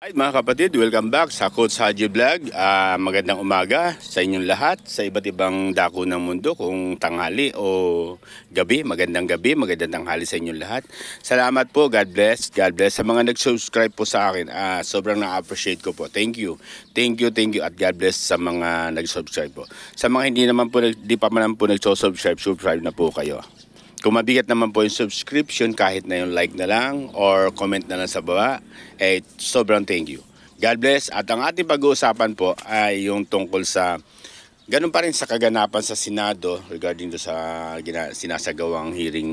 Hi mga kapatid, welcome back sa Coach Haji Vlog. Magandang umaga sa inyong lahat sa iba't ibang dako ng mundo, kung tanghali o gabi. Magandang gabi, magandang tanghali sa inyong lahat. Salamat po, God bless. God bless sa mga nag-subscribe po sa akin. Sobrang na-appreciate ko po. Thank you. Thank you at God bless sa mga nag-subscribe po. Sa mga hindi naman po, di pa man po nag-subscribe, subscribe na po kayo. Kung mabigat naman po yung subscription, kahit na yung like na lang or comment na lang sa baba, sobrang thank you. God bless. At ang ating pag-uusapan po ay yung tungkol sa, ganun pa rin sa kaganapan sa Senado regarding do sa sinasagawang hearing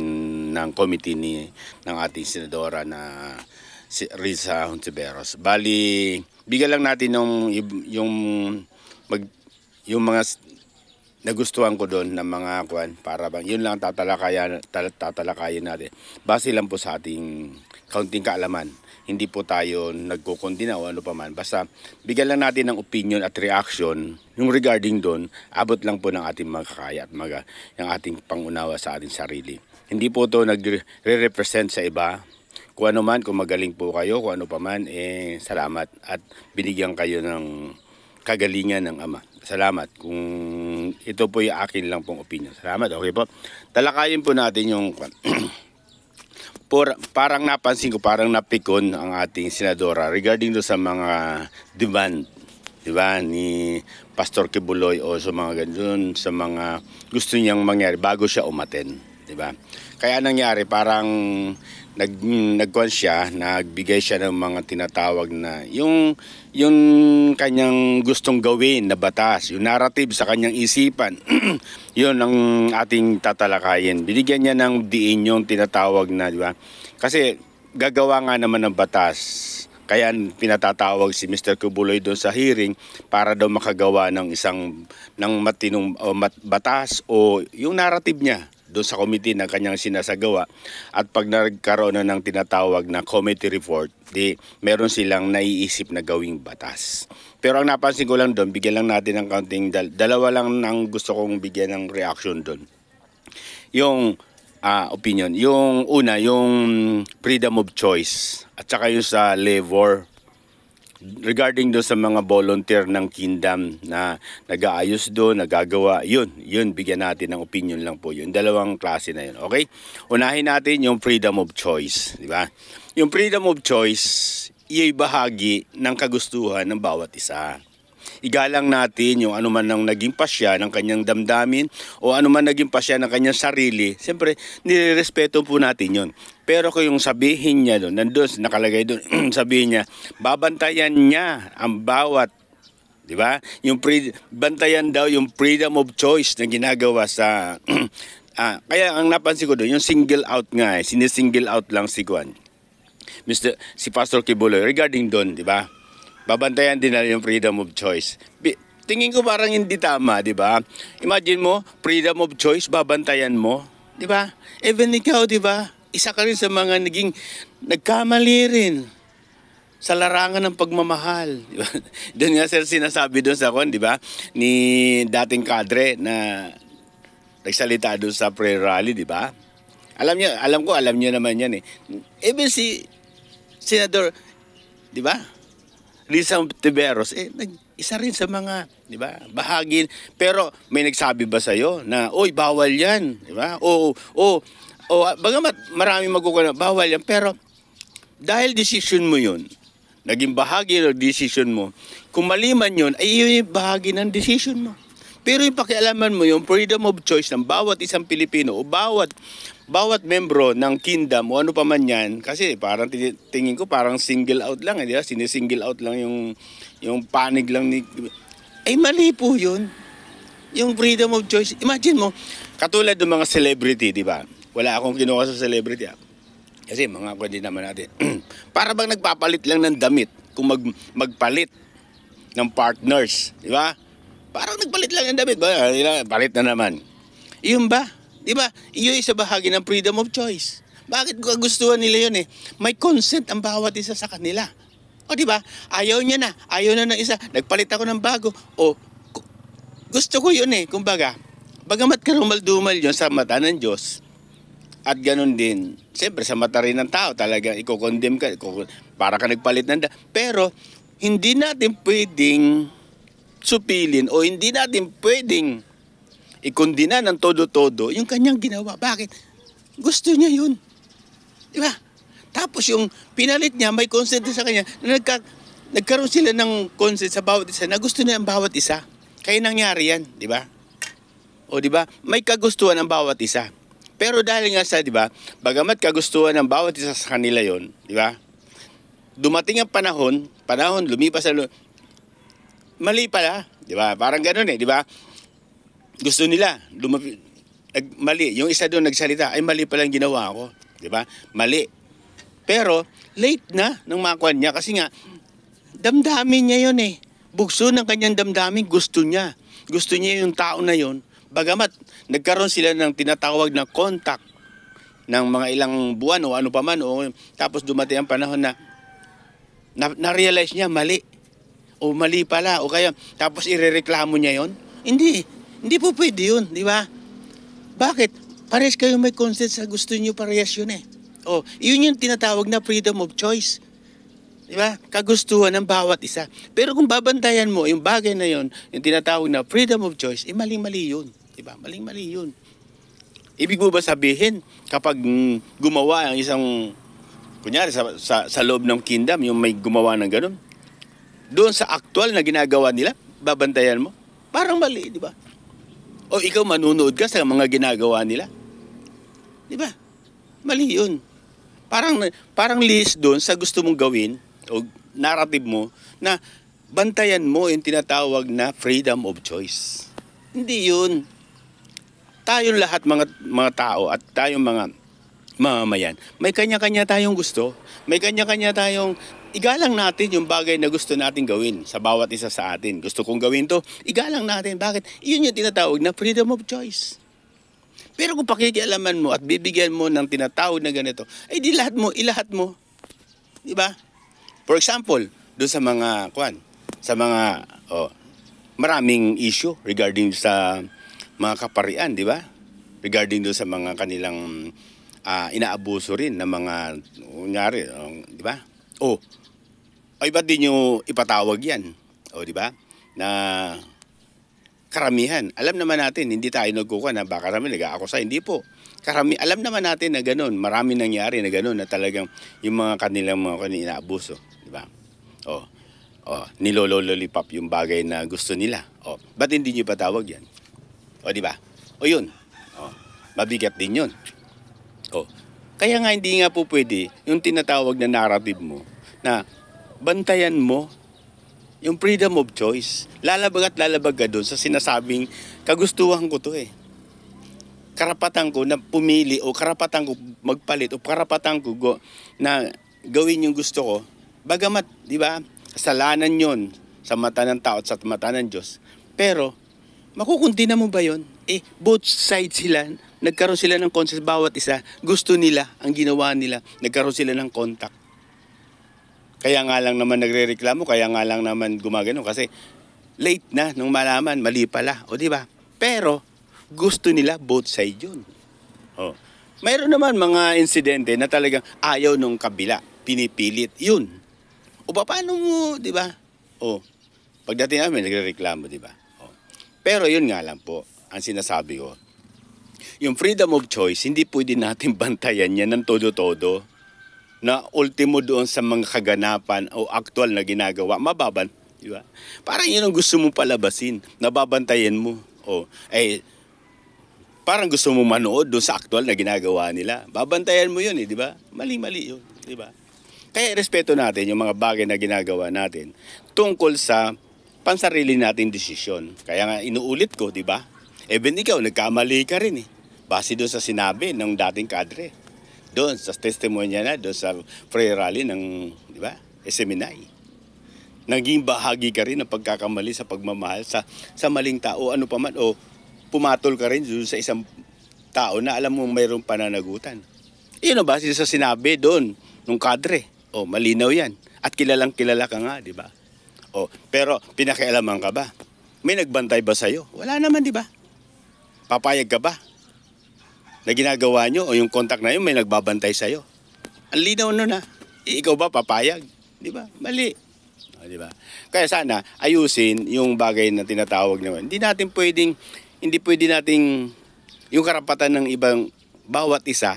ng committee ng ating senadora na si Risa Hontiveros. Bali, bigyan lang natin yung mga nagustuhan ko doon ng mga kwan, para bang yun lang tatalakayin natin. Base lang po sa ating kaunting kaalaman. Hindi po tayo nagkukondina o ano pa man. Basta bigyan lang natin ng opinion at reaction yung regarding doon. Abot lang po ng ating makakaya at yung ating pangunawa sa ating sarili. Hindi po to nagre-represent sa iba. Kung ano man, kung magaling po kayo, kung ano pa man, salamat at binigyan kayo ng kagalingan ng Ama. Salamat kung ito po yung akin lang pong opinion. Salamat, okay po. Talakayin po natin yung parang napansin ko, parang napikon ang ating senadora regarding do sa mga demand, di ba, ni Pastor Kibuloy o sa mga ganun, sa mga gusto niyang mangyari bago siya umaten, di ba? Kaya nangyari parang nagkuhan siya, nagbigay siya ng mga tinatawag na yung kanyang gustong gawin na batas, yung narrative sa kanyang isipan. Yun ang ating tatalakayin. Binigyan niya ng diin yung tinatawag na, di ba? Kasi gagawa nga naman ng batas. Kaya pinatatawag si Mr. Kibuloy doon sa hearing para daw makagawa ng matinong batas o yung narrative niya doon sa committee na kanyang sinasagawa. At pag nagkaroon na ng tinatawag na committee report, meron silang naiisip na gawing batas. Pero ang napansin ko lang doon, bigyan lang natin ng counting, dalawa lang ang gusto kong bigyan ng reaction doon. Yung opinion. Yung una, yung freedom of choice. At saka yung sa labor. Regarding doon sa mga volunteer ng Kingdom na nag-aayos doon, nagagawa, yun, bigyan natin ng opinion lang po yun. Dalawang klase na yun, okay? Unahin natin yung freedom of choice, di ba? Yung freedom of choice, iya'y bahagi ng kagustuhan ng bawat isa. Igalang natin yung anuman nang naging pasya ng kanyang damdamin o anuman naging pasya ng kanyang sarili. Siyempre, nirerespeto po natin yun. Pero kung yung sabihin niya doon, nandun, nakalagay doon, sabihin niya, babantayan niya ang bawat, di ba? Bantayan daw yung freedom of choice na ginagawa sa, kaya ang napansin ko doon, yung single out nga, sinisingle out lang si Pastor Kibuloy regarding doon, di ba? Babantayan din na yung freedom of choice. Tingin ko parang hindi tama, di ba? Imagine mo, freedom of choice, babantayan mo, di ba? Even ikaw, di ba? Isa ka rin sa mga nagkamali rin sa larangan ng pagmamahal. Di ba? Doon nga sir sinasabi doon sa di ba? Ni dating kadre na nagsalita doon sa prayer rally, di ba? Alam niyo naman yan eh. Even si Senador, di ba? Risa Hontiveros, isa rin sa mga, di ba, bahagi. Pero may nagsabi ba sa'yo na, oy, bawal yan, di ba? Bagamat marami magkukuna, bawal yan. Pero dahil decision mo yun, naging bahagi ng decision mo, kung mali man yun, ay yun yung bahagi ng decision mo. Pero yung pakialaman mo, yung freedom of choice ng bawat isang Pilipino o bawat membro ng Kingdom o ano pa man yan, kasi parang tingin ko parang single out lang, di ba? Sinisingle out lang yung panig lang ay mali po yun. Yung freedom of choice. Imagine mo, katulad ng mga celebrity, di ba? Wala akong kinuha sa celebrity. Kasi mga pwede naman natin. Para bang nagpapalit lang ng damit kung magpalit ng partners, di ba? Parang nagpalit lang ng damit ba? Palit na naman. Iyon ba? Di ba? Iyon isa bahagi ng freedom of choice. Bakit kagustuhan nila yun eh? May consent ang bawat isa sa kanila. O di ba? Ayaw niya na. Ayaw na ng isa. Nagpalit ako ng bago. O gusto ko yun eh. Kumbaga, bagamat karumal-dumal yun sa mata ng Diyos, At ganun din, siyempre sa mata rin ng tao talaga i-condemn ka, para ka nagpalit ng pero hindi natin pwedeng supilin o hindi natin pwedeng ikondina ng todo-todo yung kanyang ginawa. Bakit? Gusto niya yun. Di ba? Tapos yung pinalit niya, may consent din sa kanya na nagkaroon sila ng consent sa bawat isa na gusto niya ang bawat isa. Kaya nangyari yan, di ba? O di ba? May kagustuhan ang bawat isa. Pero dahil nga sa, di ba, bagamat kagustuhan ng bawat isa sa kanila yon, di ba? Dumating ang panahon, lumipas na, mali pala, di ba? Parang ganoon di ba? Gusto nila, mali. Yung isa doon nagsalita, ay mali pala ang ginawa ko, di ba? Mali. Pero late na nung makuha niya kasi nga damdamin niya yon Bugso ng kanyang damdamin, gusto niya. Gusto niya yung tao na yon. Bagamat nagkaroon sila ng tinatawag na contact ng mga ilang buwan o ano pa man, tapos dumating ang panahon na-realize niya mali. O mali pala, o kaya tapos irereklamo niya yon. Hindi po pwede yun, di ba? Bakit? Parehas kayo may consent sa gusto niyo, parehas yun O, yun yung tinatawag na freedom of choice. Di ba? Kagustuhan ng bawat isa. Pero kung babantayan mo yung bagay na yun, yung tinatawag na freedom of choice, maling-mali yun. Di ba? Maling-mali yun. Ibig mo ba sabihin, kapag gumawa ang isang, kunyari sa loob ng kingdom, yung may gumawa ng ganun, doon sa actual na ginagawa nila, babantayan mo? Parang mali, di ba? O ikaw manunood ka sa mga ginagawa nila? Di ba? Mali yun. Parang list doon sa gusto mong gawin, o narrative mo, na bantayan mo yung tinatawag na freedom of choice. Hindi yun. Tayong lahat mga tao at tayong mga mamamayan, may kanya-kanya tayong gusto. May kanya-kanya tayong igalang natin yung bagay na gusto natin gawin sa bawat isa sa atin. Gusto kong gawin to, igalang natin. Bakit? Iyon yung tinatawag na freedom of choice. Pero kung pakikialaman mo at bibigyan mo ng tinatawag na ganito, ay di ilahat mo. Di ba? For example, doon sa mga maraming issue regarding sa mga kaparian, di ba? Regarding doon sa mga kanilang inaabuso rin ng mga kunyari, di ba? Ay ba't di nyo ipatawag yan? Di ba? Na karamihan. Alam naman natin, hindi tayo nagkukuha na baka naman nag-aakusa. Hindi po. Alam naman natin na gano'n. Marami nangyari na gano'n na talagang yung mga kanilang inaabuso. Di ba? Nilololipap yung bagay na gusto nila. Ba't hindi nyo ipatawag yan? Di ba? Yun. Mabigat din yun. Kaya nga hindi nga po pwede yung tinatawag na narrative mo na bantayan mo yung freedom of choice. Lalabag ka doon sa sinasabing kagustuhan ko to Karapatan ko na pumili o karapatan ko magpalit o karapatan ko na gawin yung gusto ko. Bagamat, di ba, kasalanan yon sa mata ng tao at sa mata ng Diyos. Pero, makukuntina mo ba yon? Both sides sila, nagkaroon sila ng consent bawat isa. Gusto nila, ang ginawa nila, nagkaroon sila ng contact. Kaya nga lang naman nagrereklamo, kaya nga lang naman gumagano kasi late na nung malaman, mali pala. Di ba? Pero gusto nila both side yun. Mayroon naman mga insidente na talagang ayaw nung kabila, pinipilit yun. Paano mo, di ba? Pagdating namin nagrereklamo, di ba? Pero yun nga lang po, ang sinasabi ko, yung freedom of choice, hindi pwede natin bantayan yan ng todo-todo. Na ultimo doon sa mga kaganapan o aktual na ginagawa, mababan, di ba? Parang yun ang gusto mong palabasin, nababantayan mo. Parang gusto mong manood doon sa aktual na ginagawa nila. Babantayan mo yun, di ba? Mali-mali yun, di ba? Kaya respeto natin yung mga bagay na ginagawa natin tungkol sa pansarili nating desisyon. Kaya nga inuulit ko, di ba? Even ikaw, nagkamali ka rin base doon sa sinabi ng dating kadre. Doon sa testimony niya doon sa prayer rally ng, di ba, SMNI. Naging bahagi ka rin ng pagkakamali sa pagmamahal sa maling tao, ano pa man, pumatol ka rin doon sa isang tao na alam mo mayroong pananagutan. Iyon ang base sa sinabi doon, nung kadre. Malinaw yan. At kilalang kilala ka nga, di ba? Pero pinakialaman ka ba? May nagbantay ba sa'yo? Wala naman, di ba? Papayag ka ba? na ginagawa nyo o yung contact na yun may nagbabantay sa'yo. Ang linaw nun ha. Ikaw ba papayag? Di ba? Mali. O, di ba? Kaya sana ayusin yung bagay na tinatawag naman. Hindi pwede nating yung karapatan ng ibang bawat isa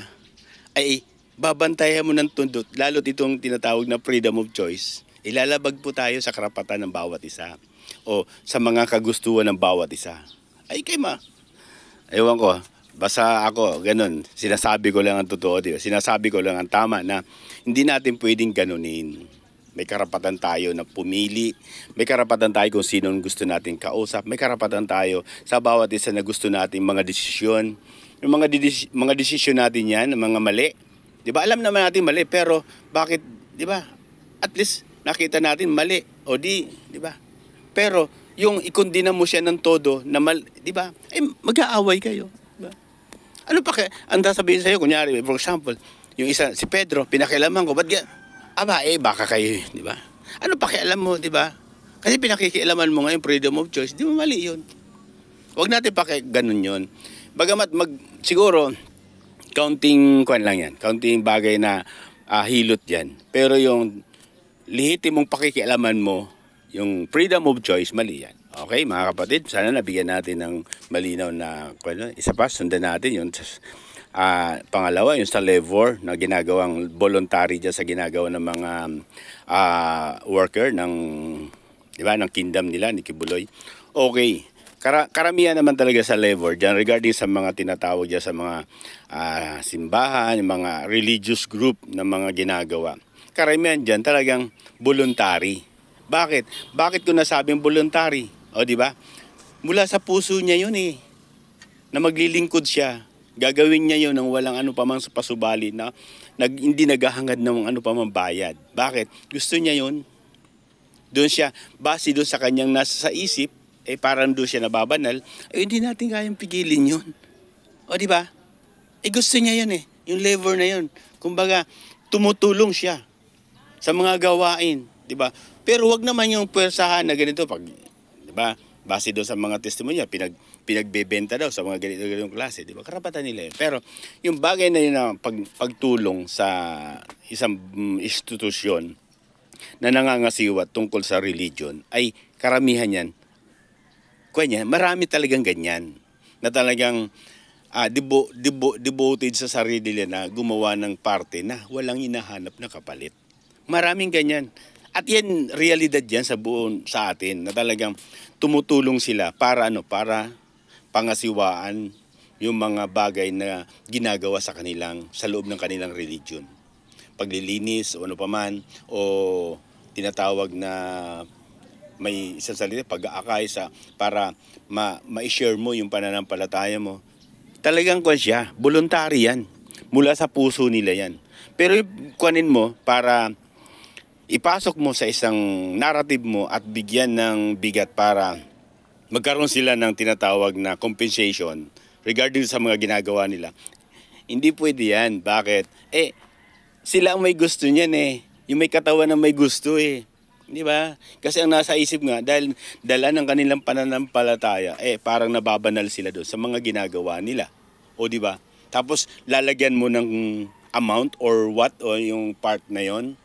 ay babantayan mo ng tundot, lalo't itong tinatawag na freedom of choice. Ilalabag po tayo sa karapatan ng bawat isa o sa mga kagustuhan ng bawat isa. Ay kay ewan ko, basta ako, ganun. Sinasabi ko lang ang totoo, di ba? Sinasabi ko lang ang tama na hindi natin pwedeng ganunin. May karapatan tayo na pumili. May karapatan tayo kung sino gusto natin kausap. May karapatan tayo sa bawat isa na gusto natin mga desisyon. Yung mga desisyon natin yan, mga mali. Di ba? Alam naman natin mali, pero bakit, di ba? At least nakita natin mali. O di ba? Pero yung ikondina mo siya ng todo na di ba? Mag-aaway kayo. Diba? Ano pa kaya? Ang sasabihin sa'yo, kunyari, for example, yung isa, si Pedro, pinakialaman ko, baka kayo, di ba? Ano pakialam mo, di ba? Kasi pinakikialaman mo ngayon, freedom of choice, di ba mali yun? Huwag natin ganun yun. Bagamat siguro, counting lang yan, counting bagay na hilot yan. Pero yung lehitimong pakikialaman mo, yung freedom of choice, mali yan. Okay, mga kapatid, sana nabigyan natin ng malinaw na isa pa, sundan natin yun. Pangalawa, yung sa Levor na ginagawang voluntary dyan sa ginagawa ng mga worker ng, di ba, ng kingdom nila, ni Kibuloy. Okay, karamihan naman talaga sa Levor dyan regarding sa mga tinatawag dyan sa mga simbahan, yung mga religious group na mga ginagawa. Karamihan dyan talagang voluntary. Bakit? Bakit ko nasabing voluntary? O, di ba? Mula sa puso niya yun na maglilingkod siya. Gagawin niya yun ng walang ano pa mang pasubali na hindi naghahangad ng ano pa mang bayad. Bakit? Gusto niya yun. Doon siya, base doon sa kanyang nasa sa isip, parang doon siya nababanal, hindi natin kayang pigilin yun. O, di ba? Gusto niya yun yung lever na yun. Kumbaga, tumutulong siya sa mga gawain. Di ba? Pero wag naman yung puwersahan na ganito pag, di ba? Base doon sa mga testimonya, pinagbebenta daw sa mga ganitong klase, di ba? Karapatan nila yun. Pero yung bagay na yun na pagtulong sa isang institusyon na nangangasiwa tungkol sa religion, ay karamihan yan. Marami talagang ganyan. Na talagang devoted sa sarili nila na gumawa ng parte na walang hinahanap na kapalit. Maraming ganyan. At yan, realidad yan sa atin na talagang tumutulong sila para pangasiwaan yung mga bagay na ginagawa sa loob ng kanilang religion. Paglilinis o ano paman o tinatawag na may isang salita, pag-aakay para ma-share mo yung pananampalataya mo. Talagang siya, voluntary yan. Mula sa puso nila yan. Pero kunin mo para ipasok mo sa isang narrative mo at bigyan ng bigat para magkaroon sila ng tinatawag na compensation regarding sa mga ginagawa nila. Hindi pwede yan. Bakit? Sila ang may gusto niyan Yung may katawan na may gusto Di ba? Kasi ang nasa isip nga, dahil dala ng kanilang pananampalataya, parang nababanal sila doon sa mga ginagawa nila. O di ba? Tapos lalagyan mo ng amount or what o yung part na yon.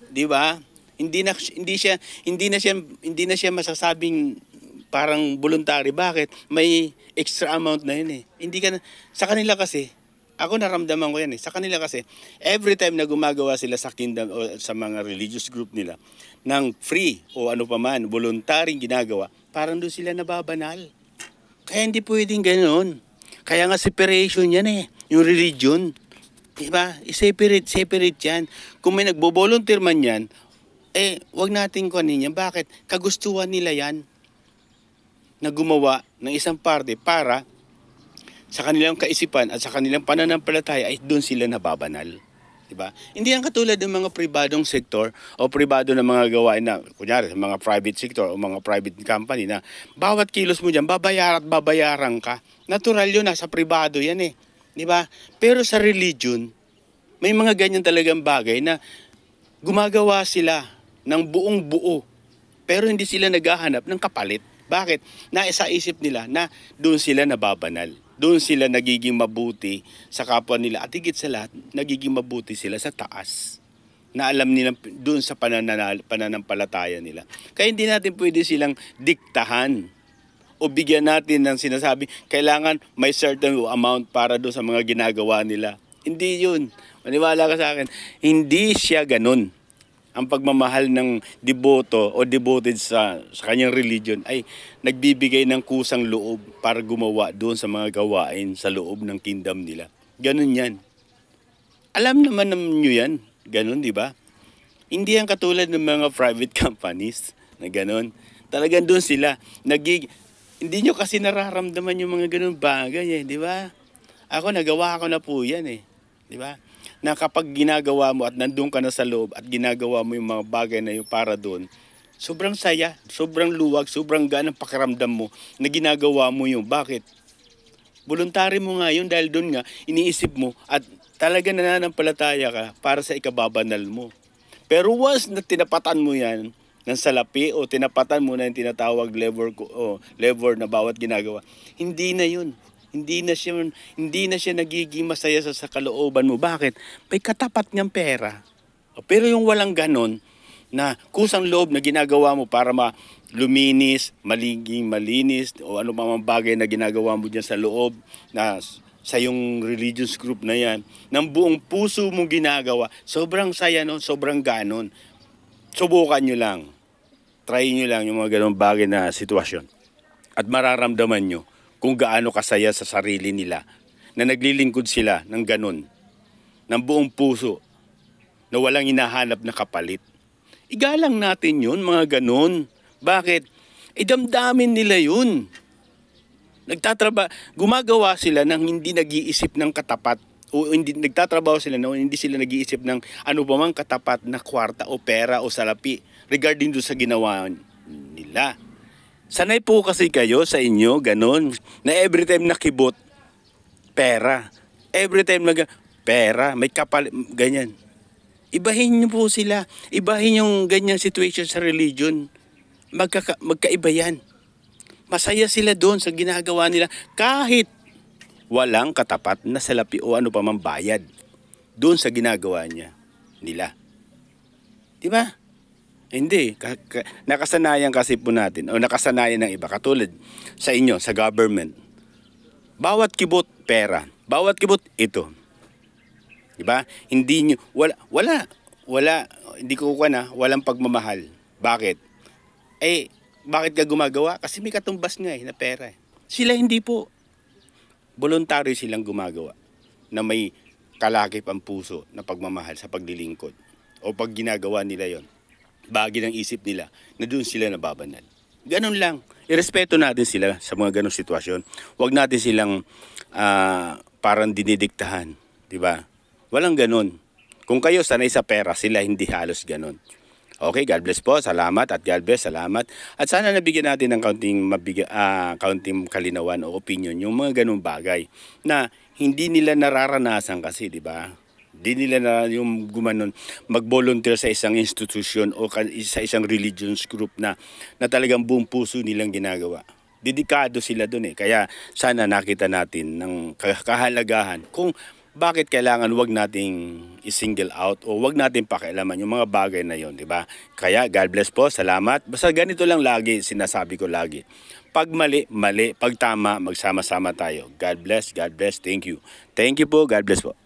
Di ba? Hindi na siya masasabing parang voluntary. Bakit? May extra amount na yun Hindi ka sa kanila kasi, ako naramdaman ko yan sa kanila kasi, every time na gumagawa sila sa kingdom o sa mga religious group nila ng free o ano pa man, voluntaryong ginagawa, parang doon sila nababanal. Kaya hindi pwedeng ganoon. Kaya nga separation yan yung religion. Diba? Separate yan. Kung may nagbo-volunteer man yan, wag natin kunin yan. Bakit? Kagustuhan nila yan na gumawa ng isang parte para sa kanilang kaisipan at sa kanilang pananampalataya ay doon sila nababanal. Diba? Hindi yan katulad ng mga pribadong sektor o pribado na mga gawain na, kunyari, mga private sector o mga private company na bawat kilos mo dyan, babayaran ka. Natural yun, sa pribado yan Diba? Pero sa religion, may mga ganyan talagang bagay na gumagawa sila ng buong buo. Pero hindi sila naghahanap ng kapalit. Bakit? Naisa isip nila na doon sila nababanal. Doon sila nagiging mabuti sa kapwa nila at higit sa lahat, nagiging mabuti sila sa taas. Na alam nila doon sa pananampalataya nila. Kaya hindi natin pwede silang diktahan o bigyan natin ng sinasabi, kailangan may certain amount para doon sa mga ginagawa nila. Hindi yun. Maniwala ka sa akin, hindi siya ganun. Ang pagmamahal ng deboto o devoted sa kanyang religion ay nagbibigay ng kusang loob para gumawa doon sa mga gawain sa loob ng kingdom nila. Ganun yan. Alam naman nyo yan. Ganun, di ba? Hindi yan katulad ng mga private companies na ganun. Talagang doon sila. Hindi nyo kasi nararamdaman yung mga ganun bagay, di ba? Ako, nagawa ko na po yan, di ba? Na kapag ginagawa mo at nandun ka na sa loob at ginagawa mo yung mga bagay na yung para doon, sobrang saya, sobrang luwag, sobrang gaan ang pakiramdam mo na ginagawa mo yung. Bakit? Voluntary mo nga yun dahil doon nga iniisip mo at talaga nananampalataya ka para sa ikababanal mo. Pero once na tinapatan mo yan ng salapi o tinapatan mo na yung tinatawag lever na bawat ginagawa, hindi na yun. Hindi na siya nagiging masaya sa kalooban mo. Bakit? May katapat niyang pera. Pero yung walang ganon, na kusang loob na ginagawa mo para luminis, maliging malinis, o ano pa mang bagay na ginagawa mo dyan sa loob, na sa yung religious group na yan, ng buong puso mong ginagawa, sobrang saya nun, sobrang ganon. Subukan nyo lang. Try nyo lang yung mga ganong bagay na sitwasyon. At mararamdaman nyo kung gaano kasaya sa sarili nila na naglilingkod sila ng ganun, ng buong puso, na walang hinahanap na kapalit. Igalang natin yun, mga ganun. Bakit? Idamdamin nila yun. Gumagawa sila ng hindi nag-iisip ng katapat o nagtatrabaho sila na hindi sila nag-iisip ng ano pa mang katapat na kwarta o pera o salapi regarding doon sa ginawa nila. Sanay po kasi kayo sa inyo, ganun, na every time nakibot, pera. Every time pera, may kapal, ganyan. Ibahin niyo po sila. Ibahin yung ganyang situation sa religion. Magkaiba yan. Masaya sila doon sa ginagawa nila kahit walang katapat na salapi o ano pa mang bayad doon sa ginagawa nila. Diba? Hindi. Nakasanayan kasi po natin o nakasanayan ng iba. Katulad sa inyo, sa government. Bawat kibot, pera. Bawat kibot, ito. Diba? Hindi nyo, wala, hindi ko na, walang pagmamahal. Bakit? Bakit ka gumagawa? Kasi may katumbas nga na pera. Sila hindi po. Voluntaryo silang gumagawa na may kalakip ang puso na pagmamahal sa paglilingkod. O pag ginagawa nila yon, bagay ng isip nila na doon sila nababanal. Ganun lang. Irespeto natin sila sa mga ganong sitwasyon. Huwag natin silang parang dinidiktahan. Diba? Walang ganun. Kung kayo sanay sa pera, sila hindi halos ganun. Okay, God bless po. Salamat at God bless. Salamat. At sana nabigyan natin ng kaunting kalinawan o opinion yung mga ganung bagay na hindi nila nararanasan kasi, di ba? Hindi nila yung gumanon mag-volunteer sa isang institusyon o sa isang religious group na talagang buong puso nilang ginagawa. Dedikado sila doon Kaya sana nakita natin ng kahalagahan kung bakit kailangan wag nating i-single out o wag natin pakialaman yung mga bagay na yon, di ba? Kaya God bless po, salamat. Basta ganito lang lagi, sinasabi ko lagi. Pag mali, mali. Pag tama, magsama-sama tayo. God bless, thank you. Thank you po, God bless po.